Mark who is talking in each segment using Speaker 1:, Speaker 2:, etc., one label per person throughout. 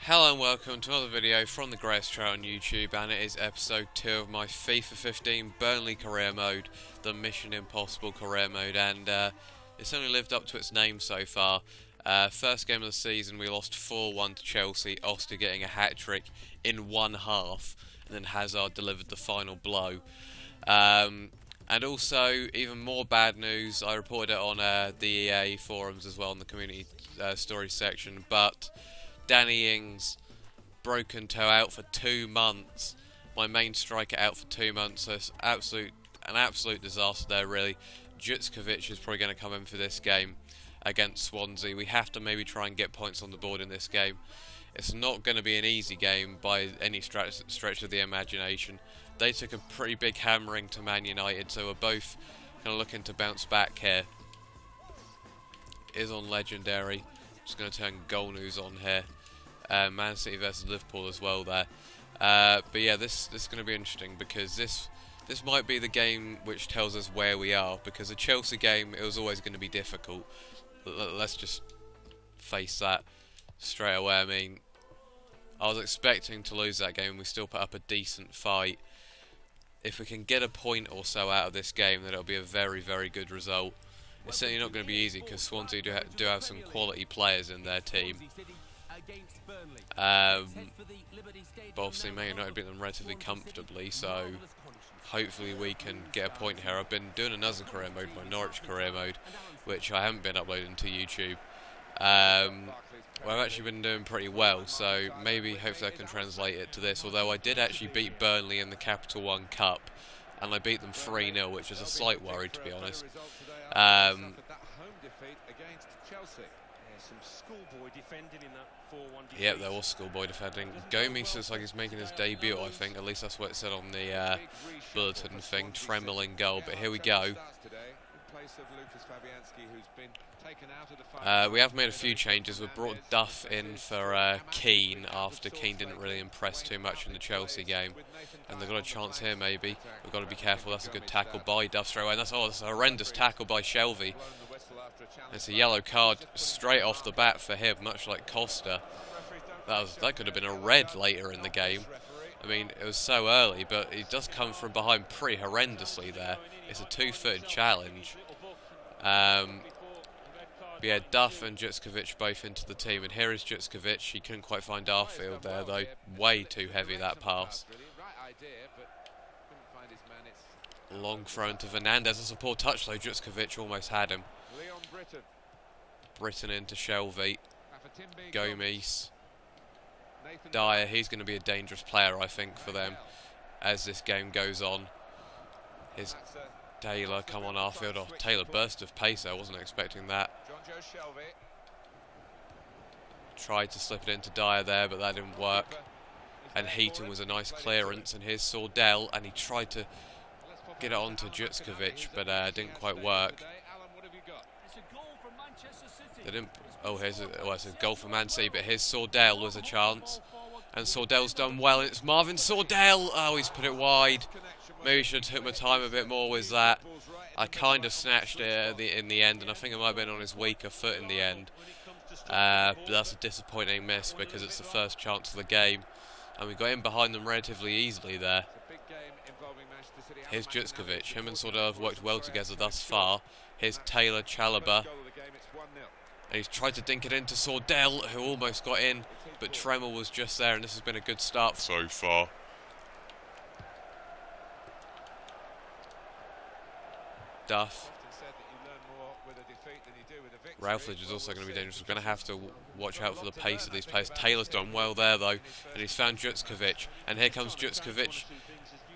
Speaker 1: Hello and welcome to another video from TheSavageTrout on YouTube, and it is episode 2 of my FIFA 15 Burnley career mode, the Mission Impossible career mode, and it's only lived up to its name so far. First game of the season we lost 4-1 to Chelsea, Oscar getting a hat-trick in one half, and then Hazard delivered the final blow. And also, even more bad news, I reported it on the EA forums as well in the community stories section, but Danny Ings, broken toe out for 2 months. My main striker out for 2 months, so it's an absolute disaster there, really. Jutskovic is probably going to come in for this game against Swansea. We have to maybe try and get points on the board in this game. It's not going to be an easy game by any stretch of the imagination. They took a pretty big hammering to Man United, so we're both kind of looking to bounce back here. Is on legendary. Just going to turn goal news on here. Man City versus Liverpool as well there. But yeah, this is going to be interesting because this might be the game which tells us where we are. Because the Chelsea game, it was always going to be difficult. Let's just face that straight away. I mean, I was expecting to lose that game and we still put up a decent fight. If we can get a point or so out of this game, then it'll be a very, very good result. It's certainly not going to be easy because Swansea do have some quality players in their team. But obviously Man United beat them relatively comfortably, so hopefully we can get a point here. I've been doing another career mode, my Norwich career mode, which I haven't been uploading to YouTube. Well, I've actually been doing pretty well, so maybe hopefully I can translate it to this, although I did actually beat Burnley in the Capital One Cup, and I beat them 3-0, which is a slight worry, to be honest. Yep, there was schoolboy defending. Gomes looks like he's making his debut, I think. At least that's what it said on the bulletin thing. Trembling goal, but here we go. We have made a few changes. We've brought Duff in for Keane after Keane didn't really impress too much in the Chelsea game. And they've got a chance here maybe. We've got to be careful. That's a good tackle by Duff straight away. And that's a horrendous tackle by Shelvey. It's a yellow card straight off the bat for him, much like Costa. That could have been a red later in the game. I mean, it was so early, but he does come from behind pretty horrendously there. It's a 2-footed challenge. But yeah, Duff and Jutskovic both into the team, and here is Jutskovic. He couldn't quite find Arfield there though. Way too heavy that pass. Long throw into Fernandez. That's a poor touch though. Jutskovic almost had him. Britton into Shelvey. Gomes. Dyer, he's going to be a dangerous player, I think, for them as this game goes on. Here's Taylor, come on Arfield. Oh, Taylor burst of pace, I wasn't expecting that. Tried to slip it into Dyer there, but that didn't work. And Heaton was a nice clearance, and here's Sordell, and he tried to get it onto Jutskovic, but didn't quite work. They didn't. Oh, it's a goal for Man City, but here's Sordell with a chance. And Sordell's done well, and it's Marvin Sordell! Oh, he's put it wide. Maybe should have took my time a bit more with that. I kind of snatched it in the end, and I think it might have been on his weaker foot in the end. But that's a disappointing miss because it's the first chance of the game. And we got in behind them relatively easily there. Here's Jutskovic. Him and Sordell have worked well together thus far. Here's Taylor Chalobah. And he's tried to dink it into Sordell, who almost got in, but Tremel was just there, and this has been a good start so far. Duff. Ralphridge is also going to be dangerous. We're going to have to watch out for the pace of these players. Taylor's done well there, though, and he's found Jutskovic. And here comes Jutskovic.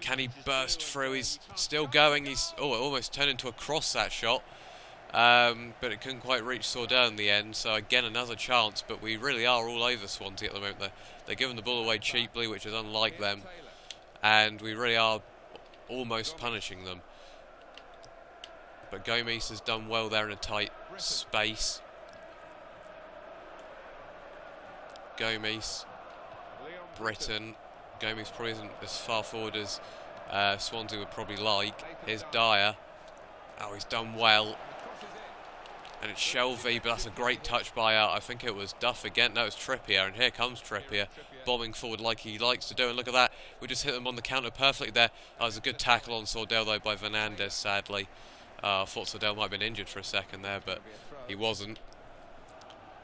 Speaker 1: Can he burst through? He's still going. It almost turned into a cross, that shot. But it couldn't quite reach Sordell in the end, so again another chance, but we really are all over Swansea at the moment. They're giving the ball away cheaply, which is unlike them, and we really are almost punishing them. But Gomes has done well there in a tight space. Gomes, Britton. Gomes probably isn't as far forward as Swansea would probably like. Here's Dyer. Oh, he's done well. And it's Shelvey, but that's a great touch by, I think it was Duff again. No, it's Trippier, and here comes Trippier, bombing forward like he likes to do. And look at that, we just hit them on the counter perfectly there. That was a good tackle on Sordell, though, by Fernandez, sadly. I thought Sordell might have been injured for a second there, but he wasn't.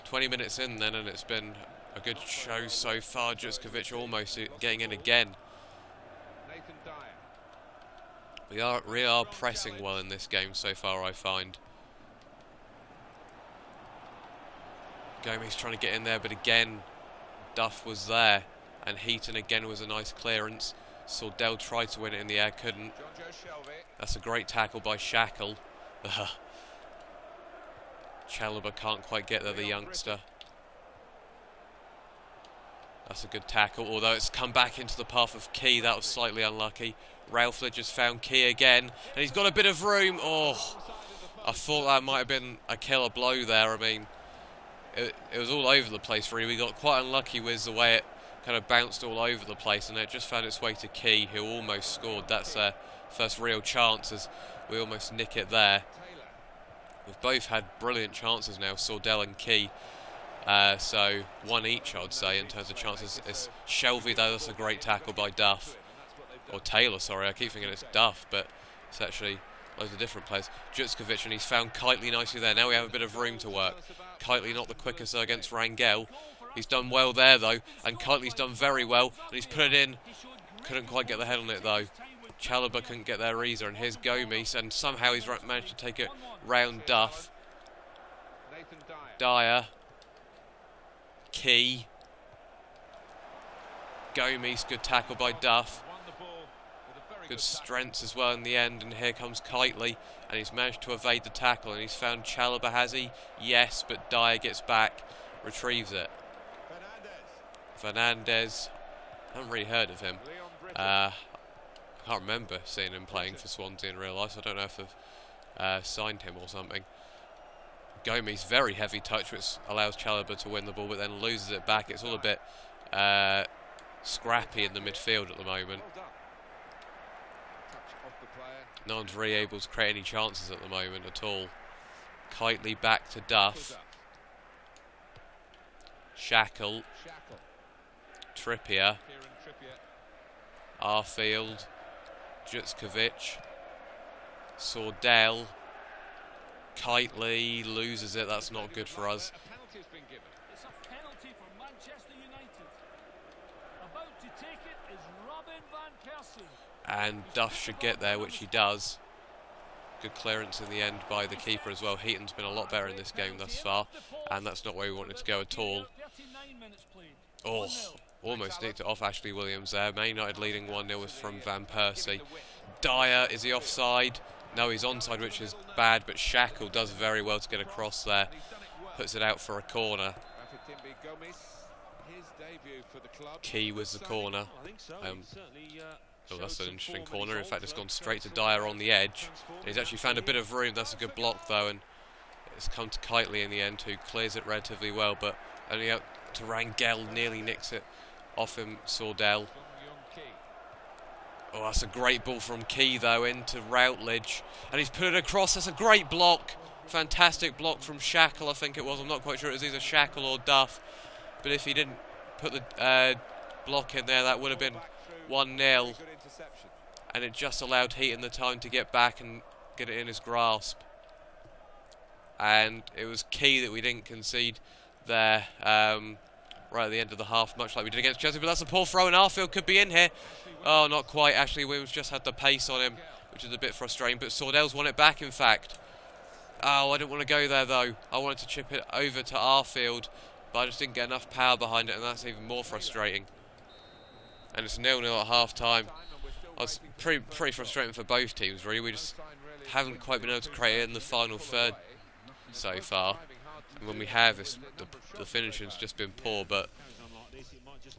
Speaker 1: 20 minutes in then, and it's been a good show so far. Jutskovic almost getting in again. We really are pressing well in this game so far, I find. Gomez trying to get in there, but again, Duff was there, and Heaton again was a nice clearance. Sordell tried to win it in the air, couldn't. That's a great tackle by Shackle. Chalobah can't quite get there, the youngster. That's a good tackle, although it's come back into the path of Key. That was slightly unlucky. Ralphledge has found Key again, and he's got a bit of room. Oh, I thought that might have been a killer blow there. I mean, it was all over the place, really. We got quite unlucky with the way it kind of bounced all over the place, and it just found its way to Key, who almost scored. That's their first real chance, as we almost nick it there. We've both had brilliant chances now, Sordell and Key. So one each, I'd say, in terms of chances. It's Shelvey, though. That's a great tackle by Duff. Or Taylor, sorry. I keep thinking it's Duff, but it's actually loads of different players. Jutskovic, and he's found Kitely nicely there. Now we have a bit of room to work. Kitely not the quickest against Rangel. He's done well there, though, and Kitely's done very well, and he's put it in. Couldn't quite get the head on it, though. Chalobah couldn't get there either, and here's Gomez, and somehow he's managed to take it round Duff. Dyer. Key. Gomez, good tackle by Duff. Good strengths as well in the end, and here comes Kitely, and he's managed to evade the tackle, and he's found Chalobah, has he? Yes, but Dyer gets back, retrieves it. Fernandez, I haven't really heard of him. I can't remember seeing him playing for Swansea in real life, so I don't know if they've signed him or something. Gomez, very heavy touch, which allows Chalobah to win the ball, but then loses it back. It's all a bit scrappy in the midfield at the moment. No one's really able to create any chances at the moment at all. Kitely back to Duff. Shackle. Trippier. Arfield. Jutskovic. Sordell. Kitely loses it. That's not good for us.
Speaker 2: It's a penalty for Manchester United. About to take it is Robin van Persie.
Speaker 1: And Duff should get there, which he does. Good clearance in the end by the keeper as well. Heaton's been a lot better in this game thus far, and that's not where we wanted to go at all. Oh, almost nicked it off Ashley Williams there. Man United leading 1-0 from Van Persie. Dyer, is he offside? No, he's onside, which is bad, but Shackle does very well to get across there. Puts it out for a corner. Key was the corner. Oh, that's an interesting corner. In fact, it's gone straight to Dyer on the edge. And he's actually found a bit of room. That's a good block, though, and it's come to Kitely in the end, who clears it relatively well, but only out to Rangel, nearly nicks it off him, Sordell. Oh, that's a great ball from Key, though, into Routledge. And he's put it across. That's a great block. Fantastic block from Shackle, I think it was. I'm not quite sure it was either Shackle or Duff. But if he didn't put the block in there, that would have been 1-0. And it just allowed Heaton the time to get back and get it in his grasp. And it was Key that we didn't concede there right at the end of the half, much like we did against Chelsea. But that's a poor throw, and Arfield could be in here. Oh, not quite. Ashley Williams just had the pace on him, which is a bit frustrating. But Sordell's won it back, in fact. Oh, I didn't want to go there, though. I wanted to chip it over to Arfield, but I just didn't get enough power behind it, and that's even more frustrating. And it's 0-0 at half-time. It's pretty frustrating for both teams, really. We just haven't quite been able to create it in the final third so far. And when we have, the finishing's just been poor, but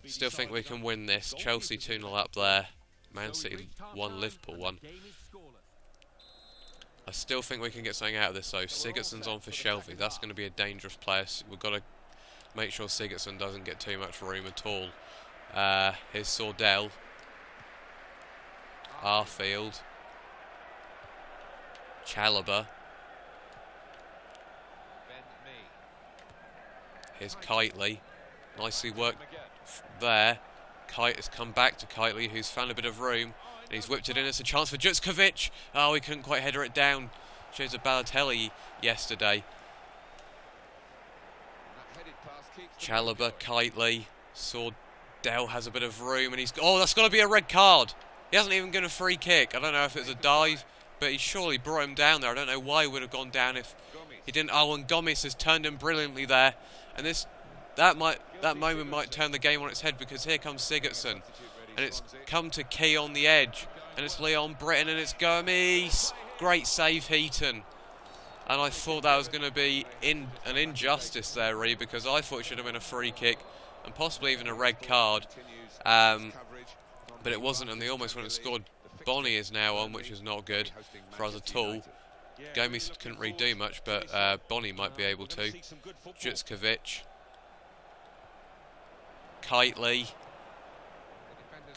Speaker 1: still think we can win this. Chelsea 2-0 up there. Man City 1, Liverpool 1. I still think we can get something out of this, though. Sigurdsson's on for Shelvey. That's going to be a dangerous player. We've got to make sure Sigurdsson doesn't get too much room at all. Here's Sordell. Arfield. Chalobah. Here's Kitely. Nicely worked there. Kite has come back to Kitely, who's found a bit of room. And he's whipped it in. It's a chance for Jutskovic. Oh, he couldn't quite header it down. Shows a Balotelli yesterday. Chalobah, Kitely. Sordell has a bit of room. And he's... Oh, that's got to be a red card. He hasn't even given a free kick. I don't know if it was a dive, but he surely brought him down there. I don't know why he would have gone down if he didn't. Oh, and Gomes has turned him brilliantly there. And that moment might turn the game on its head, because here comes Sigurdsson. And it's come to Key on the edge. And it's Leon Britton and it's Gomes. Great save, Heaton. And I thought that was going to be an injustice there, really, because I thought it should have been a free kick and possibly even a red card. But it wasn't, and they almost went and scored. Bonnie is now on, which is not good for us at all. Gomes couldn't really do much, but Bonnie might be able to. Jutskovic. Kitely.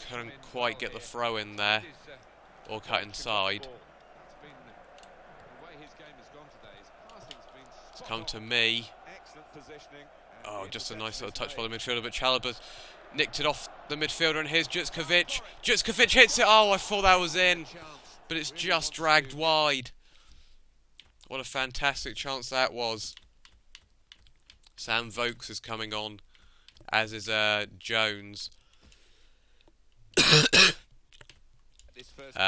Speaker 1: Couldn't quite get the throw in there, or cut inside. It's come to me. Oh, just a nice little touch by the midfielder, but Chalobah nicked it off the midfielder, and here's Jutskovic. Jutskovic hits it. Oh, I thought that was in, but it's just dragged wide. What a fantastic chance that was. Sam Vokes is coming on, as is Jones.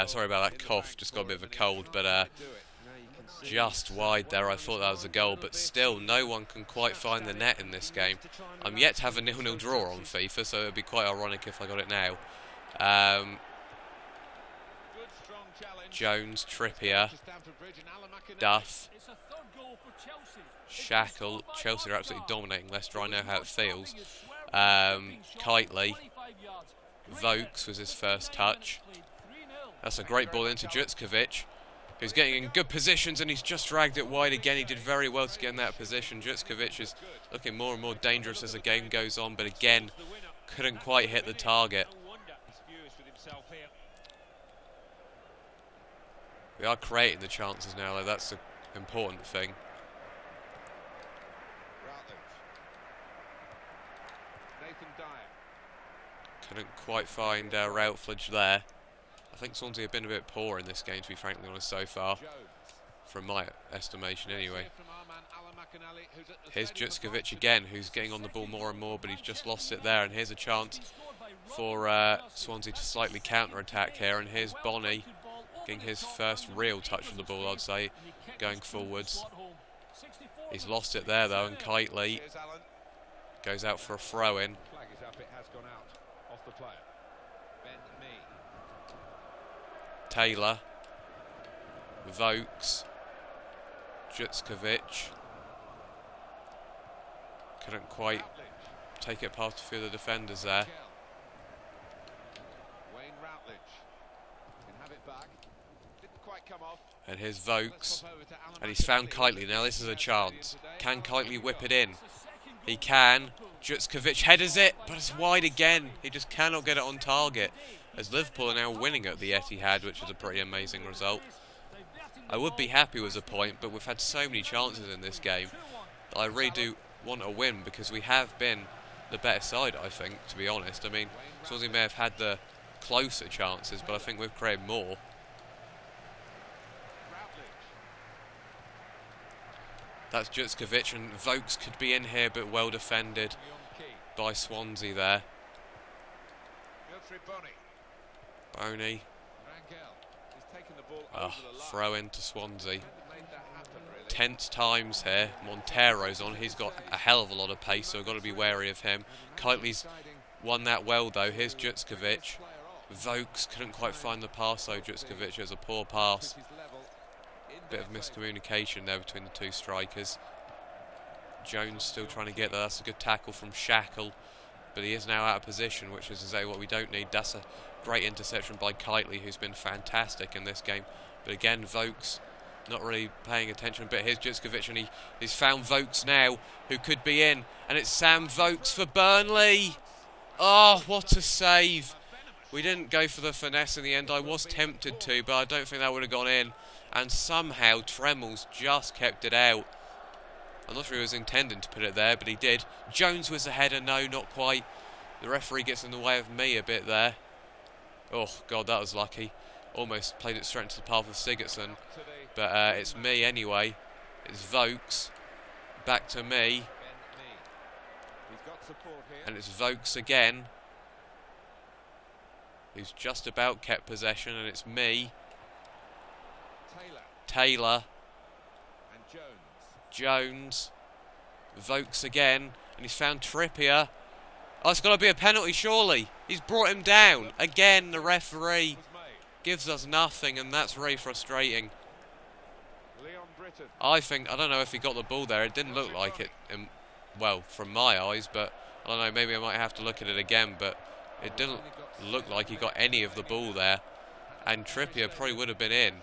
Speaker 1: Sorry about that cough, just got a bit of a cold, but just wide there. I thought that was a goal, but still no one can quite find the net in this game. I'm yet to have a 0-0 draw on FIFA, so it would be quite ironic if I got it now. Jones, Trippier, Duff, Shackle. Chelsea are absolutely dominating Leicester. I know how it feels. Kitely. Vokes was his first touch. That's a great ball into Jutskovic, who's getting in good positions, and he's just dragged it wide again. He did very well to get in that position. Jutskovic is looking more and more dangerous as the game goes on, but again, couldn't quite hit the target. We are creating the chances now, though. That's the important thing. Couldn't quite find Routledge there. I think Swansea have been a bit poor in this game, to be frankly honest, so far. From my estimation, anyway. Here's Jutskovic again, who's getting on the ball more and more, but he's just lost it there. And here's a chance for Swansea to slightly counter-attack here. And here's Bonnie getting his first real touch of the ball, I'd say, going forwards. He's lost it there, though, and Kitely goes out for a throw-in. Taylor, Vokes, Jutskovic. Couldn't quite take it past a few of the defenders there. And here's Vokes, and he's found Kitely. Now this is a chance. Can Kitely whip it in? He can. Jutskovic headers it, but it's wide again. He just cannot get it on target, as Liverpool are now winning at the Etihad, which is a pretty amazing result. I would be happy with a point, but we've had so many chances in this game that I really do want a win, because we have been the better side, I think, to be honest. I mean, Swansea may have had the closer chances, but I think we've created more. That's Jutskovic, and Vokes could be in here, but well defended by Swansea there. Boney. Throw into Swansea. Tense times here. Montero's on. He's got a hell of a lot of pace, so we've got to be wary of him. Kitely's won that well, though. Here's Jutskovic. Vokes couldn't quite find the pass, though. Jutskovic has a poor pass. Bit of miscommunication there between the two strikers. Jones still trying to get there. That's a good tackle from Shackle, but he is now out of position, which is exactly what we don't need. That's a great interception by Kitely, who's been fantastic in this game. But again, Vokes not really paying attention. But here's Jutskovic, and he's found Vokes now, who could be in. And it's Sam Vokes for Burnley. Oh, what a save. We didn't go for the finesse in the end. I was tempted to, but I don't think that would have gone in. And somehow Tremmels just kept it out. I'm not sure he was intending to put it there, but he did. Jones was the header. No, not quite. The referee gets in the way of me a bit there. Oh, God, that was lucky. Almost played it straight into the path of Sigurdsson. But it's me anyway. It's Vokes. Back to me. And it's Vokes again. Who's just about kept possession, and it's me. Taylor. And Jones. Vokes again. And he's found Trippier. Oh, it's got to be a penalty, surely. He's brought him down. Again, the referee gives us nothing, and that's really frustrating. I don't know if he got the ball there. It didn't look like it, well, from my eyes, but I don't know, maybe I might have to look at it again, but it didn't look like he got any of the ball there. And Trippier probably would have been in.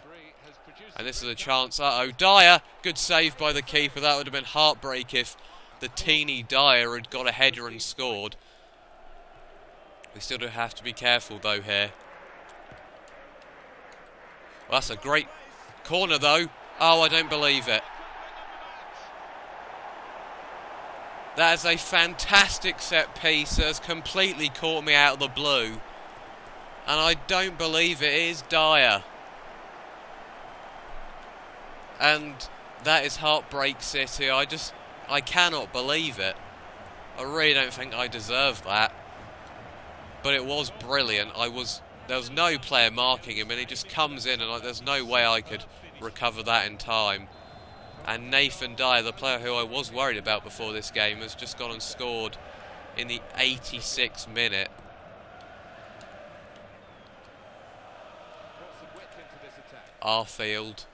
Speaker 1: And this is a chance. Uh-oh, Dyer. Good save by the keeper. That would have been heartbreak if the teeny Dyer had got a header and scored. We still do have to be careful, though, here. Well, that's a great corner, though. Oh, I don't believe it. That is a fantastic set piece that has completely caught me out of the blue. And I don't believe it is Dyer. And that is heartbreak City. I cannot believe it. I really don't think I deserve that. But it was brilliant. There was no player marking him, and he just comes in, and there's no way I could recover that in time. And Nathan Dyer, the player who I was worried about before this game, has just gone and scored in the 86th minute. Arfield.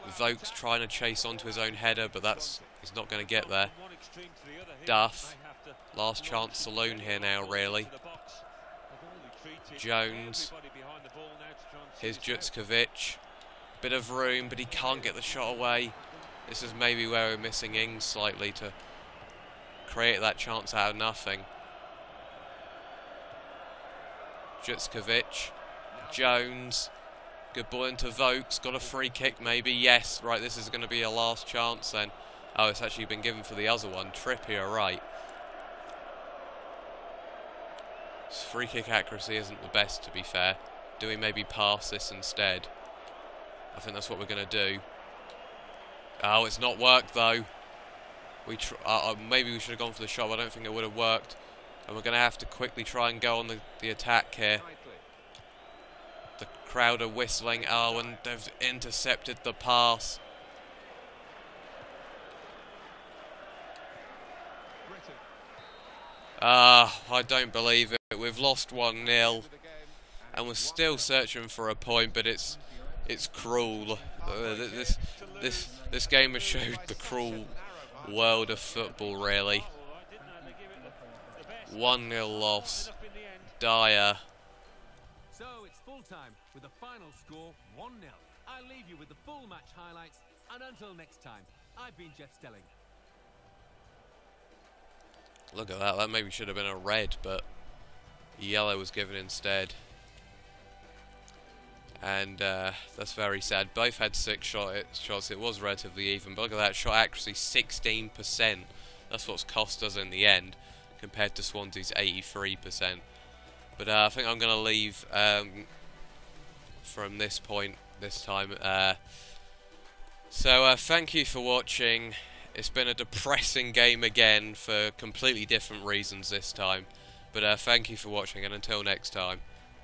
Speaker 1: Vokes trying to chase onto his own header, but he's not going to get there. Duff. Last chance saloon here now, really. Jones. Here's Jutskovic. Bit of room, but he can't get the shot away. This is maybe where we're missing Ings slightly to create that chance out of nothing. Jutskovic. Jones. Good ball into Vokes. Got a free kick maybe. Yes. Right, this is going to be a last chance then. Oh, it's actually been given for the other one. Trippier, right. His free kick accuracy isn't the best, to be fair. Do we maybe pass this instead? I think that's what we're going to do. Oh, it's not worked, though. Maybe we should have gone for the shot, but I don't think it would have worked. And we're going to have to quickly try and go on the attack here. The crowd are whistling. Oh, and they've intercepted the pass. I don't believe it. We've lost 1-0. And we're still searching for a point, but it's cruel. This game has showed the cruel world of football, really. 1-0 loss. Dyer.
Speaker 2: So it's full time with the final score 1-0. I'll leave you with the full match highlights, and until next time, I've been Jeff Stelling.
Speaker 1: Look at that. That maybe should have been a red, but yellow was given instead. And that's very sad. Both had 6 shots. It was relatively even. But look at that. Shot accuracy, 16%. That's what's cost us in the end, compared to Swansea's 83%. But I think I'm going to leave from this point this time. So thank you for watching. It's been a depressing game again for completely different reasons this time. But thank you for watching, and until next time,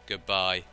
Speaker 1: goodbye.